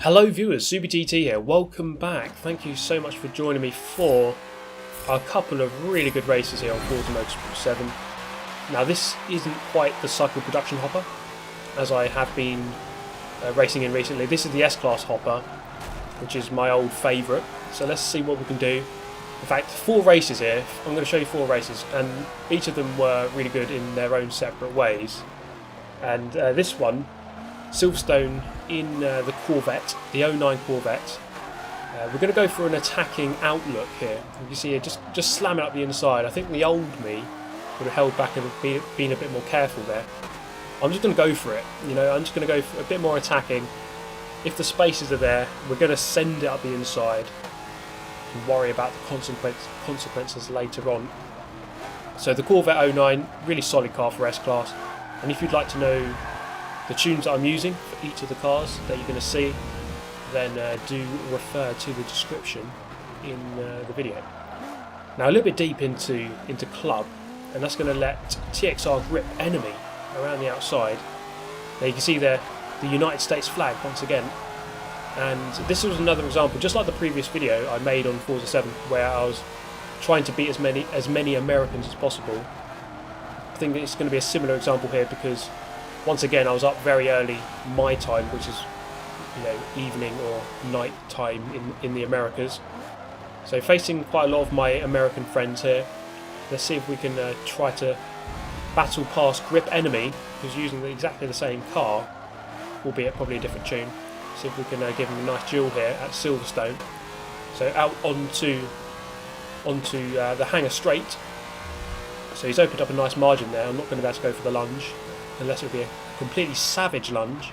Hello viewers, JuularDT here, welcome back. Thank you so much for joining me for a couple of really good races here on Forza Motorsport 7. Now this isn't quite the cycle production hopper, as I have been racing in recently. This is the S-Class hopper, which is my old favourite. So let's see what we can do. In fact, 4 races here. I'm going to show you 4 races, and each of them were really good in their own separate ways. And this one, Silverstone in the Corvette, the 09 Corvette. We're going to go for an attacking outlook here. You can see here, just slamming up the inside. I think the old me would have held back and been a bit more careful there. I'm just going to go for it. You know, I'm just going to go for a bit more attacking. If the spaces are there, we're going to send it up the inside and worry about the consequences later on. So the Corvette 09, really solid car for S-Class. And if you'd like to know the tunes that I'm using for each of the cars that you're going to see, then do refer to the description in the video. Now a little bit deep into club, and that's going to let TXR grip enemy around the outside. Now you can see there the United States flag once again, and this was another example, just like the previous video I made on Forza 7, where I was trying to beat as many Americans as possible. I think it's going to be a similar example here, because once again I was up very early my time, which is, you know, evening or night time in the Americas. So facing quite a lot of my American friends here. Let's see if we can try to battle past grip enemy, who's using exactly the same car, albeit probably a different tune. See if we can give him a nice duel here at Silverstone. So out onto the hangar straight. So he's opened up a nice margin there. I'm not going to be able to go for the lunge, unless it would be a completely savage lunge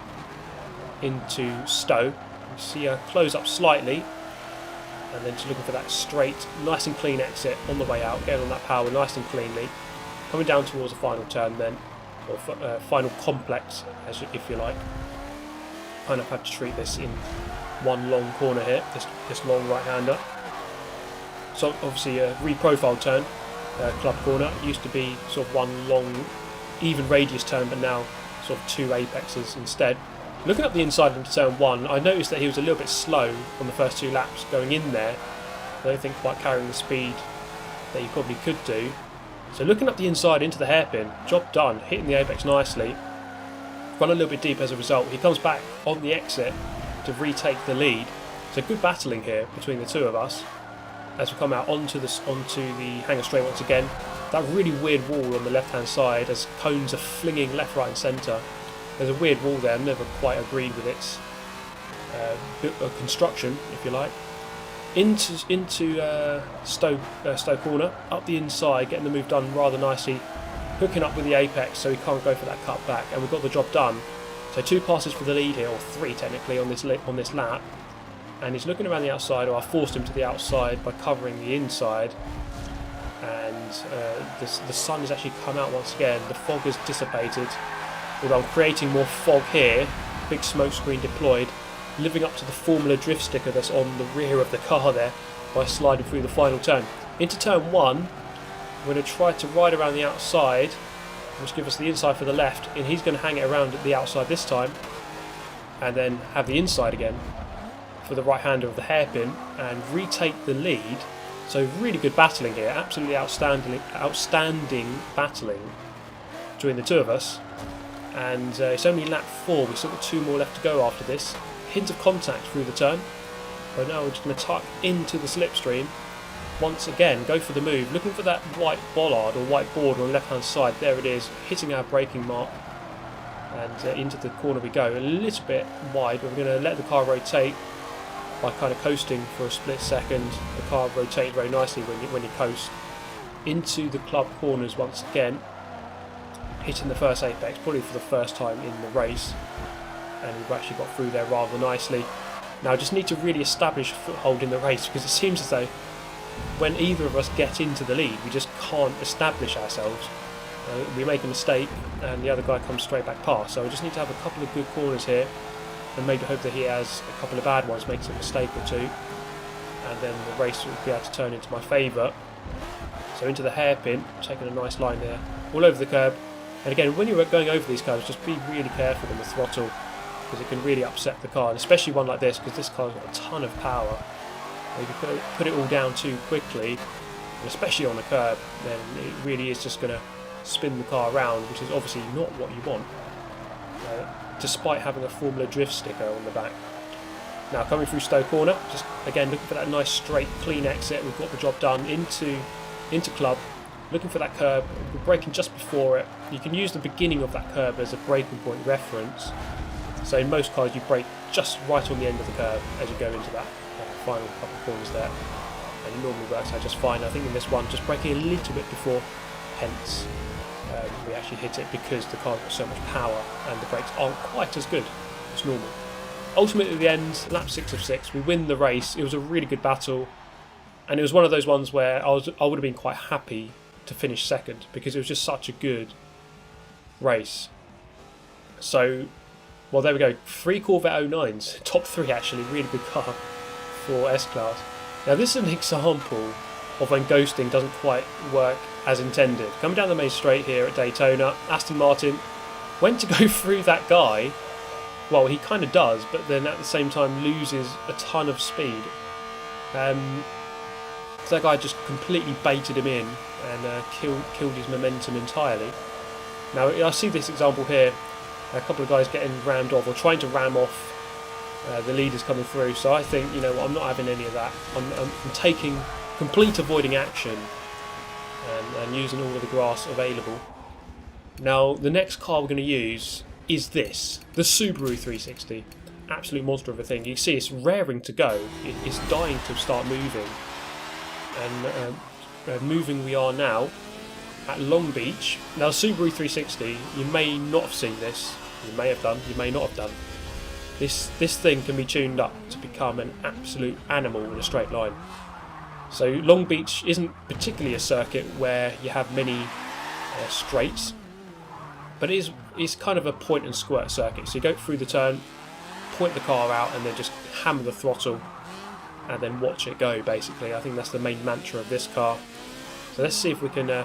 into Stowe. You see close up slightly, and then just looking for that straight, nice and clean exit on the way out, getting on that power nice and cleanly, coming down towards the final turn then, or final complex, if you like. Kind of have to treat this in one long corner here, this long right-hander. So obviously a reprofiled turn, club corner. It used to be sort of one long even radius turn, but now sort of 2 apexes instead. Looking up the inside into turn 1, I noticed that he was a little bit slow on the first 2 laps going in there. I don't think quite carrying the speed that he probably could do. So looking up the inside into the hairpin, job done, hitting the apex nicely. Run a little bit deep as a result. He comes back on the exit to retake the lead. So good battling here between the two of us as we come out onto the hangar straight once again. That really weird wall on the left hand side as cones are flinging left, right and centre. There's a weird wall there. I've never quite agreed with its construction, if you like. Into Stowe corner, up the inside, getting the move done rather nicely, hooking up with the apex so he can't go for that cut back, and we've got the job done. So 2 passes for the lead here, or 3 technically on this lap, and he's looking around the outside, or I forced him to the outside by covering the inside. And the sun has actually come out once again. The fog has dissipated, although I'm creating more fog here. Big smoke screen deployed, living up to the Formula Drift sticker that's on the rear of the car there by sliding through the final turn. Into turn 1, I'm going to try to ride around the outside, which gives us the inside for the left, and he's going to hang it around at the outside this time, and then have the inside again for the right-hander of the hairpin and retake the lead. So really good battling here, absolutely outstanding battling between the two of us. And it's only lap 4, we've still got 2 more left to go after this. Hint of contact through the turn. But now we're just going to tuck into the slipstream. Once again, go for the move, looking for that white bollard or white border on the left hand side. There it is, hitting our braking mark. And into the corner we go. A little bit wide, but we're going to let the car rotate by kind of coasting for a split second. The car rotates very nicely when you coast. Into the club corners once again, hitting the first apex, probably for the first time in the race, and we've actually got through there rather nicely. Now I just need to really establish a foothold in the race, because it seems as though when either of us get into the lead, we just can't establish ourselves. We make a mistake and the other guy comes straight back past, so I just need to have a couple of good corners here, and maybe hope that he has a couple of bad ones, makes a mistake or 2, and then the race will be able to turn into my favour. So into the hairpin, taking a nice line there, all over the curb. And again, when you're going over these curves, just be really careful on the throttle. because it can really upset the car, and especially one like this, because this car's got a ton of power. If you put it all down too quickly, and especially on the curb, then it really is just going to spin the car around, which is obviously not what you want, despite having a Formula Drift sticker on the back. Now coming through Stowe Corner, just again looking for that nice straight clean exit. We've got the job done into club, looking for that curb. We're braking just before it. You can use the beginning of that curb as a braking point reference. So in most cars you brake just right on the end of the curb as you go into that final couple of corners there, and it normally works out just fine. I think in this one, just braking a little bit before, hence we actually hit it, because the car's got so much power and the brakes aren't quite as good as normal. Ultimately at the end, lap 6 of 6, we win the race. It was a really good battle, and it was one of those ones where I would have been quite happy to finish second, because it was just such a good race. So, well, there we go, 3 Corvette 09s, top 3 actually, really good car for S-Class. Now this is an example of when ghosting doesn't quite work as intended. Coming down the main straight here at Daytona, Aston Martin went to go through that guy. Well, he kind of does, but then at the same time loses a ton of speed. So that guy just completely baited him in and killed his momentum entirely. Now I see this example here, a couple of guys getting rammed off, or trying to ram off the leaders coming through. So I think, you know what, I'm not having any of that. I'm taking complete avoiding action and using all of the grass available. Now the next car we're going to use is this, the Subaru 360. Absolute monster of a thing. You can see it's raring to go. It's dying to start moving. And moving we are now at Long Beach. Now Subaru 360, you may not have seen this. You may have done, you may not have done. This thing can be tuned up to become an absolute animal in a straight line. So Long Beach isn't particularly a circuit where you have many straights, but it is kind of a point and squirt circuit. So you go through the turn, point the car out, and then just hammer the throttle and then watch it go, basically. I think that's the main mantra of this car. So let's see if we can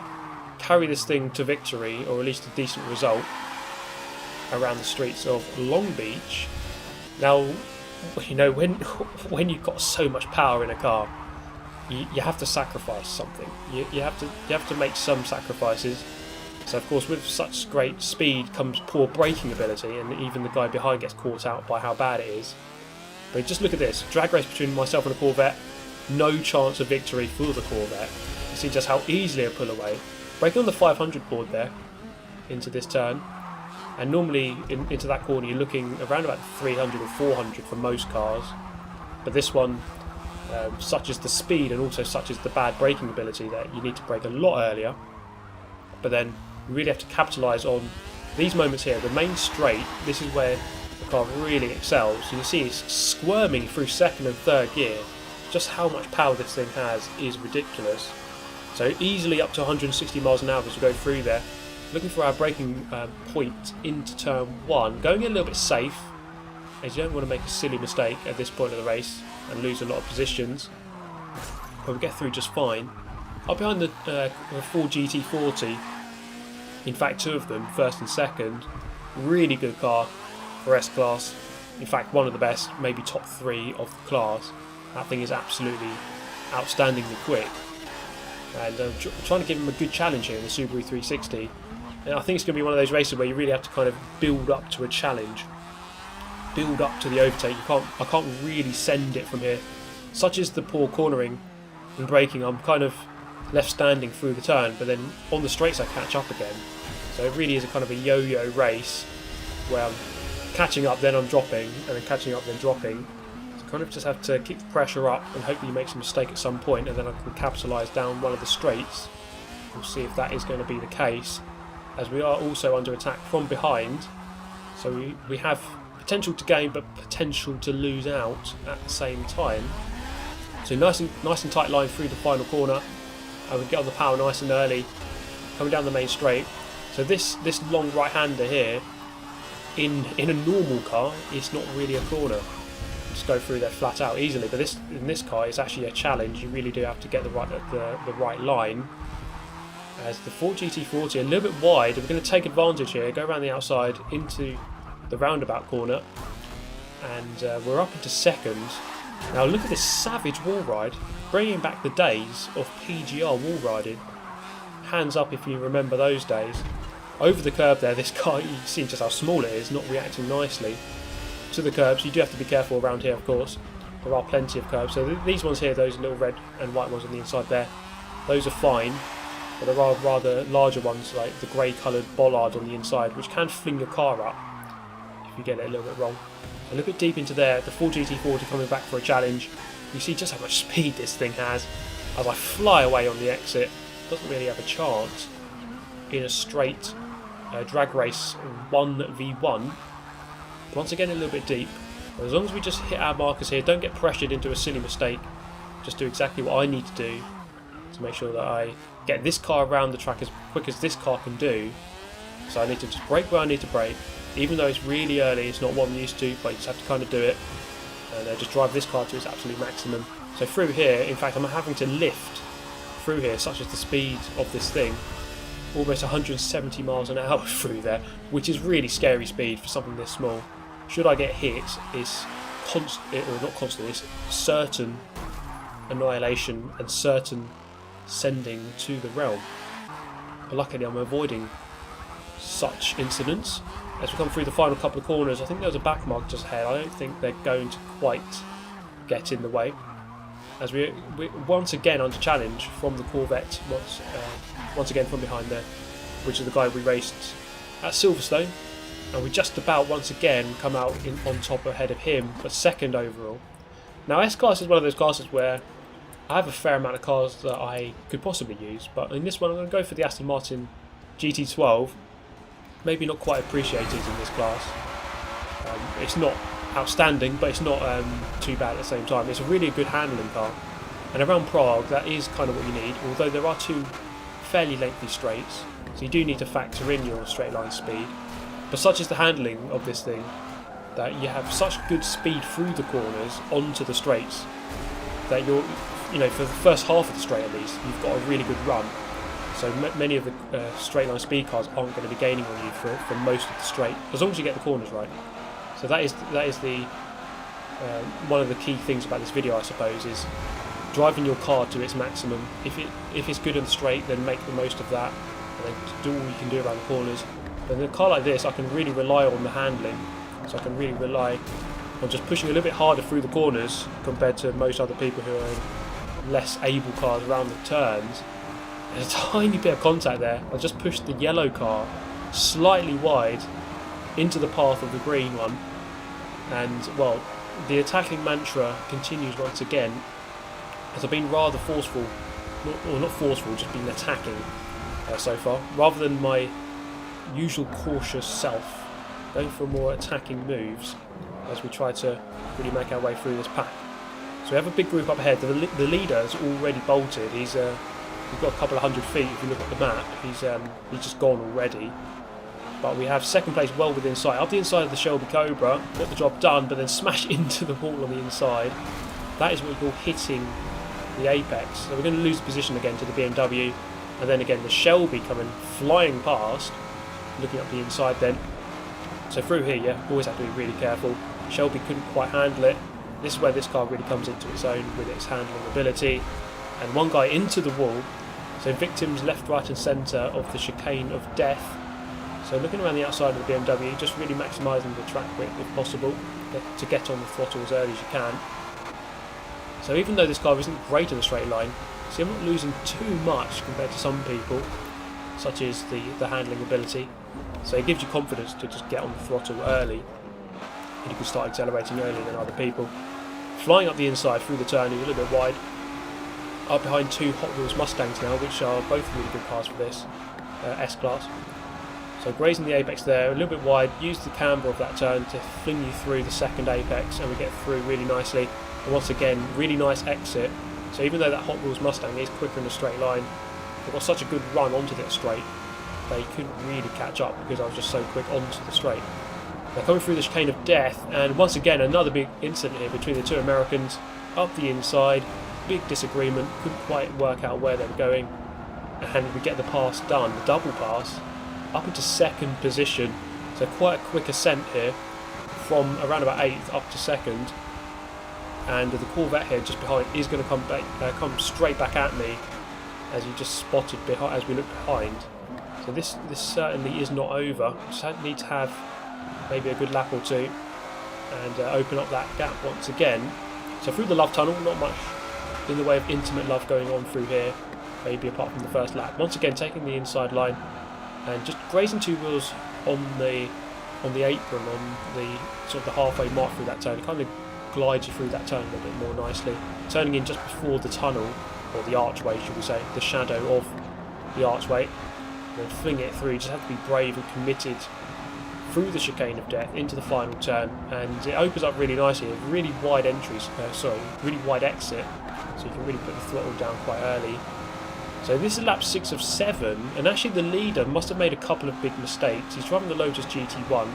carry this thing to victory, or at least a decent result around the streets of Long Beach. Now, you know, when you've got so much power in a car, you have to sacrifice something. You have to make some sacrifices. So of course, with such great speed comes poor braking ability, and even the guy behind gets caught out by how bad it is. But just look at this, drag race between myself and a Corvette, no chance of victory for the Corvette. You see just how easily I pull away. Braking on the 500 board there, into this turn, and normally into that corner you're looking around about 300 or 400 for most cars, but this one, such as the speed and also such as the bad braking ability, that you need to brake a lot earlier. But then you really have to capitalise on these moments here. The main straight, this is where the car really excels. You can see it's squirming through second and third gear. Just how much power this thing has is ridiculous. So easily up to 160 miles an hour as we go through there. Looking for our braking point into turn 1. Going a little bit safe, as you don't want to make a silly mistake at this point of the race and lose a lot of positions. But we get through just fine. Up behind the Ford GT40, in fact 2 of them, first and second, really good car for S-Class. In fact, one of the best, maybe top 3 of the class. That thing is absolutely outstandingly quick. And I'm trying to give him a good challenge here in the Subaru 360. And I think it's going to be one of those races where you really have to kind of build up to a challenge. Build up to the overtake. I can't really send it from here. Such as the poor cornering and braking, I'm kind of left standing through the turn, but then on the straights I catch up again. So it really is a kind of a yo-yo race where I'm catching up, then I'm dropping, and then catching up, then dropping. So I kind of just have to keep the pressure up and hopefully make some mistake at some point, and then I can capitalise down one of the straights. We'll see if that is going to be the case, as we are also under attack from behind. So we have potential to gain, but potential to lose out at the same time. So nice and tight line through the final corner. And we get on the power nice and early, coming down the main straight. So this long right-hander here, in a normal car, it's not really a corner. Just go through there flat out easily. But in this car, it's actually a challenge. You really do have to get the right line. As the Ford GT40 a little bit wide, we're going to take advantage here, go around the outside into the roundabout corner. and we're up into second. Now look at this savage wall ride, bringing back the days of PGR wall riding. Hands up if you remember those days. Over the curb there, this car, you can see just how small it is, not reacting nicely to the curbs. You do have to be careful around here, of course. There are plenty of curbs. So these ones here, those little red and white ones on the inside there, those are fine. But there are rather larger ones like the grey coloured bollard on the inside, which can fling your car up if you get it a little bit wrong. And look at deep into there, the full GT40 coming back for a challenge. You see just how much speed this thing has. As I fly away on the exit, doesn't really have a chance in a straight drag race 1v1. Once again a little bit deep. But as long as we just hit our markers here, don't get pressured into a silly mistake, just do exactly what I need to do to make sure that I get this car around the track as quick as this car can do. So I need to just brake where I need to brake, even though it's really early, it's not what I'm used to, but you just have to kind of do it and just drive this car to its absolute maximum. So through here, in fact I'm having to lift through here, such as the speed of this thing, almost 170 miles an hour through there, which is really scary speed for something this small. Should I get hit, it's certain annihilation and certain sending to the realm. But luckily I'm avoiding such incidents. As we come through the final couple of corners, I think there's a back mark just ahead. I don't think they're going to quite get in the way. As we once again under challenge from the Corvette, once again from behind there, which is the guy we raced at Silverstone, and we just about once again come out on top ahead of him, but second overall. Now S-Class is one of those classes where I have a fair amount of cars that I could possibly use, but in this one I'm going to go for the Aston Martin GT12. Maybe not quite appreciated in this class. It's not outstanding, but it's not too bad at the same time. It's a really good handling car, and around Prague that is kind of what you need, although there are two fairly lengthy straights, so you do need to factor in your straight line speed. But such is the handling of this thing that you have such good speed through the corners onto the straights that you're, for the first half of the straight at least, you've got a really good run. So many of the straight line speed cars aren't going to be gaining on you for most of the straight, as long as you get the corners right. So that is the one of the key things about this video, I suppose, is driving your car to its maximum. If it's good in the straight, then make the most of that, and then do all you can do around the corners. But in a car like this, I can really rely on the handling, so I can really rely on just pushing a little bit harder through the corners compared to most other people who are in less able cars around the turns. There's a tiny bit of contact there. I just pushed the yellow car slightly wide into the path of the green one, and well, the attacking mantra continues once again, as I've been rather forceful, not forceful, just been attacking so far, rather than my usual cautious self, going for more attacking moves as we try to really make our way through this pack. So we have a big group up ahead. The leader is already bolted. He's we've got a couple of 100 feet if you look at the map. He's just gone already. But we have second place well within sight. Up the inside of the Shelby Cobra, got the job done, but then smash into the wall on the inside. That is what we call hitting the apex. So we're going to lose position again to the BMW, and then again the Shelby coming flying past, looking up the inside then. So through here, yeah, always have to be really careful. Shelby couldn't quite handle it. This is where this car really comes into its own with its handling ability. And one guy into the wall, so victims left, right and centre of the chicane of death. So looking around the outside of the BMW, just really maximising the track width if possible, to get on the throttle as early as you can. So even though this car isn't great in the straight line, see, I'm not losing too much compared to some people, such as the handling ability. So it gives you confidence to just get on the throttle early, and you can start accelerating earlier than other people. Flying up the inside through the turn, you're a little bit wide. Up behind two Hot Wheels Mustangs now, which are both really good cars for this S-Class. So grazing the apex there, a little bit wide, use the camber of that turn to fling you through the second apex, and we get through really nicely. And once again, really nice exit. So even though that Hot Wheels Mustang is quicker in a straight line, they've got such a good run onto that straight, they couldn't really catch up because I was just so quick onto the straight. They're coming through the chicane of death, and once again another big incident here between the two Americans. Up the inside, big disagreement, couldn't quite work out where they were going, and we get the pass done, the double pass, up into second position. So quite a quick ascent here from around about 8th up to 2nd, and the Corvette here just behind is going to come straight back at me, as you just spotted behind as we look behind. So this certainly is not over. Just need to have maybe a good lap or two and open up that gap once again. So through the love tunnel, not much in the way of intimate love going on through here, maybe apart from the first lap. Once again taking the inside line and just grazing two wheels on the apron, on the sort of the halfway mark through that turn. It kind of glides you through that turn a little bit more nicely. Turning in just before the tunnel, or the archway should we say, the shadow of the archway. And then fling it through. You just have to be brave and committed through the chicane of death into the final turn, and it opens up really nicely. A really wide really wide exit, so you can really put the throttle down quite early. So this is lap 6 of 7, and actually the leader must have made a couple of big mistakes. He's driving the Lotus GT1,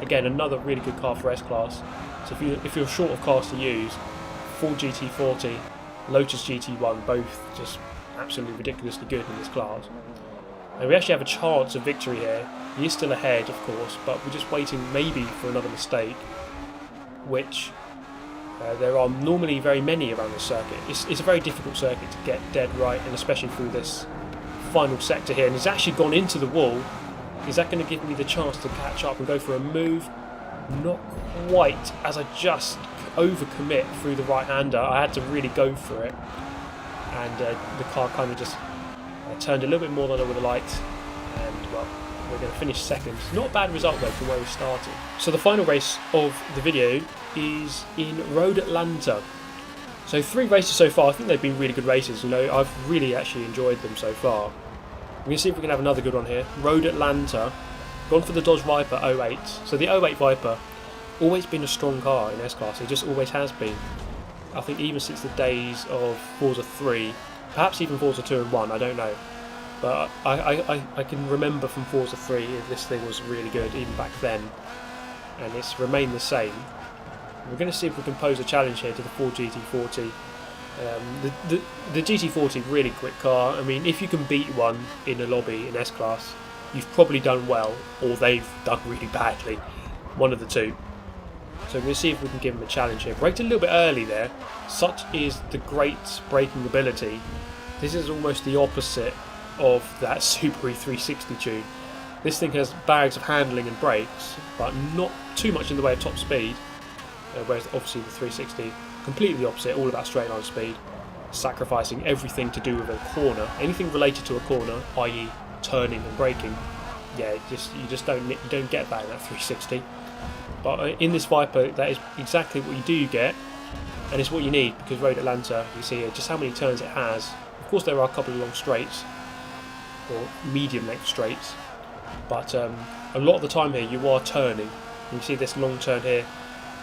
again another really good car for S-Class. So if you're short of cars to use, Ford GT40, Lotus GT1, both just absolutely ridiculously good in this class. And we actually have a chance of victory here. He is still ahead, of course, but we're just waiting maybe for another mistake, which there are normally very many around this circuit. It's a very difficult circuit to get dead right, and especially through this final sector here. And he's actually gone into the wall. Is that going to give me the chance to catch up and go for a move? Not quite, as I just overcommit through the right-hander. I had to really go for it, and the car kind of just turned a little bit more than I would have liked, and well, we're going to finish second. Not a bad result though from where we started. So the final race of the video is in Road Atlanta. So 3 races so far. I think they've been really good races. You know, I've really actually enjoyed them so far. We're going to see if we can have another good one here. Road Atlanta. Gone for the Dodge Viper 08. So the 08 Viper, always been a strong car in S-Class. It just always has been. I think even since the days of Forza 3, perhaps even Forza 2 and 1, I don't know. But I can remember from Forza 3 this thing was really good even back then, and it's remained the same. We're going to see if we can pose a challenge here to the Ford GT40. The GT40, really quick car. I mean, if you can beat one in a lobby in S-Class, you've probably done well, or they've done really badly. One of the two. So we're going to see if we can give them a challenge here. Braked a little bit early there. Such is the great braking ability. This is almost the opposite of that Subaru 360 tune. This thing has bags of handling and brakes, but not too much in the way of top speed. Whereas obviously the 360, completely the opposite, all about straight line speed, sacrificing everything to do with a corner. Anything related to a corner, i.e. turning and braking, yeah, you just don't get that in that 360. But in this Viper, that is exactly what you do get, and it's what you need, because Road Atlanta, you see here just how many turns it has. Of course there are a couple of long straights, or medium length straights, but a lot of the time here you are turning. You see this long turn here.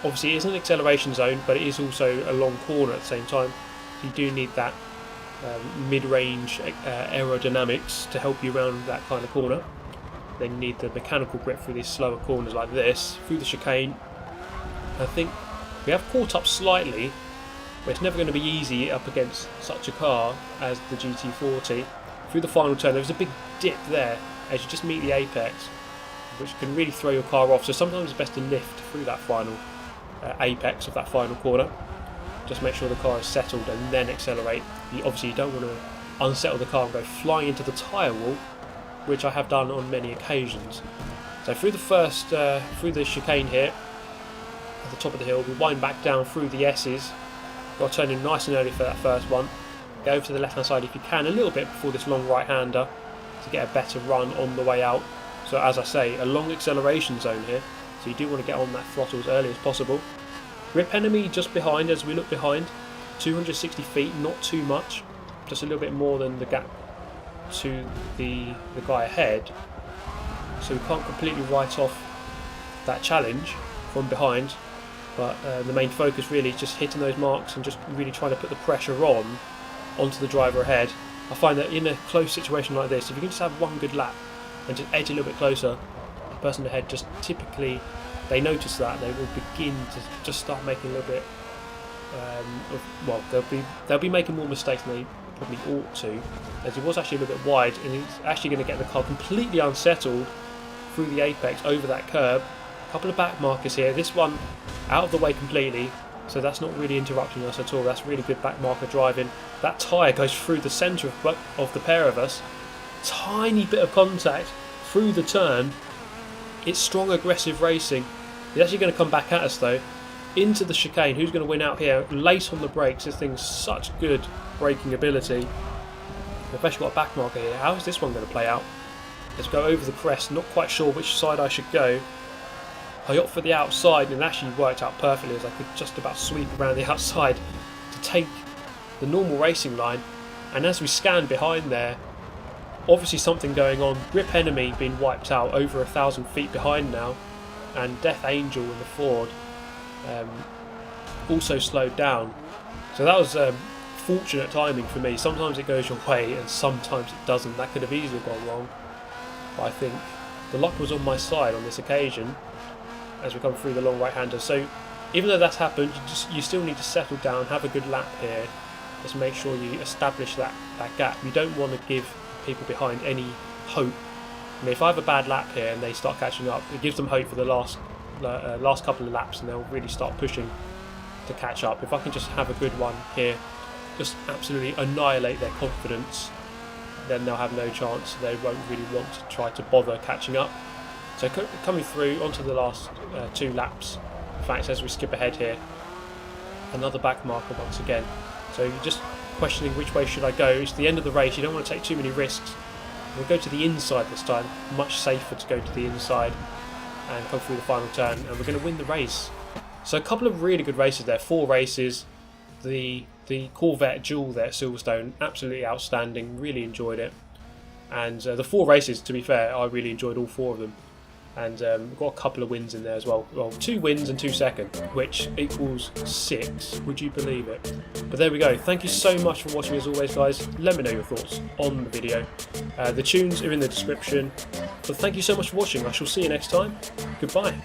Obviously it is an acceleration zone, but it is also a long corner at the same time. You do need that mid-range aerodynamics to help you around that kind of corner. Then you need the mechanical grip through these slower corners like this, through the chicane. I think we have caught up slightly, but it's never going to be easy up against such a car as the GT40. Through the final turn, there was a big dip there as you just meet the apex, which can really throw your car off. So sometimes it's best to lift through that final apex of that final corner. Just make sure the car is settled and then accelerate. Obviously you don't want to unsettle the car and go flying into the tyre wall, which I have done on many occasions. So through the chicane here, at the top of the hill, we wind back down through the S's. Got to turn in nice and early for that first one. Go over to the left hand side if you can, a little bit before this long right hander, to get a better run on the way out. So as I say, a long acceleration zone here, so you do want to get on that throttle as early as possible. Grip enemy just behind as we look behind, 260 feet, not too much, just a little bit more than the gap to the guy ahead, so we can't completely write off that challenge from behind, but the main focus really is just hitting those marks and just really trying to put the pressure onto the driver ahead. I find that in a close situation like this, if you can just have one good lap and just edge a little bit closer, the person ahead just typically, they notice that, they will begin to just start making a little bit well, they'll be making more mistakes than they probably ought to, as he was actually a little bit wide, and he's actually going to get the car completely unsettled through the apex over that curb. A couple of back markers here. This one out of the way completely, so that's not really interrupting us at all. That's really good back marker driving. That tyre goes through the centre of the pair of us. Tiny bit of contact through the turn. It's strong aggressive racing. It's actually going to come back at us though. Into the chicane. Who's going to win out here? Late on the brakes. This thing's such good braking ability. We've actually got a back marker here. How is this one going to play out? Let's go over the crest. Not quite sure which side I should go. I opt for the outside, and it actually worked out perfectly as I could just about sweep around the outside to take the normal racing line. And as we scan behind there, obviously something going on. Grip Enemy being wiped out over 1,000 feet behind now, and Death Angel in the Ford also slowed down. So that was fortunate timing for me. Sometimes it goes your way and sometimes it doesn't. That could have easily gone wrong. But I think the luck was on my side on this occasion as we come through the long right-hander. So even though that's happened, you still need to settle down, have a good lap here. Just make sure you establish that gap. You don't want to give people behind any hope. I mean, if I have a bad lap here and they start catching up, it gives them hope for the last couple of laps, and they'll really start pushing to catch up. If I can just have a good one here, just absolutely annihilate their confidence, then they'll have no chance. They won't really want to try to bother catching up. So coming through onto the last 2 laps. In fact, as we skip ahead here, another back marker once again. So you're just questioning which way should I go. It's the end of the race. You don't want to take too many risks. We'll go to the inside this time. Much safer to go to the inside and come through the final turn, and we're going to win the race. So a couple of really good races there. 4 races. The Corvette duel there at Silverstone, absolutely outstanding. Really enjoyed it. And the 4 races, to be fair, I really enjoyed all 4 of them. And we've got a couple of wins in there as well. Well, 2 wins and 2 seconds, which equals 6. Would you believe it? But there we go. Thank you so much for watching as always, guys. Let me know your thoughts on the video. The tunes are in the description. But thank you so much for watching. I shall see you next time. Goodbye.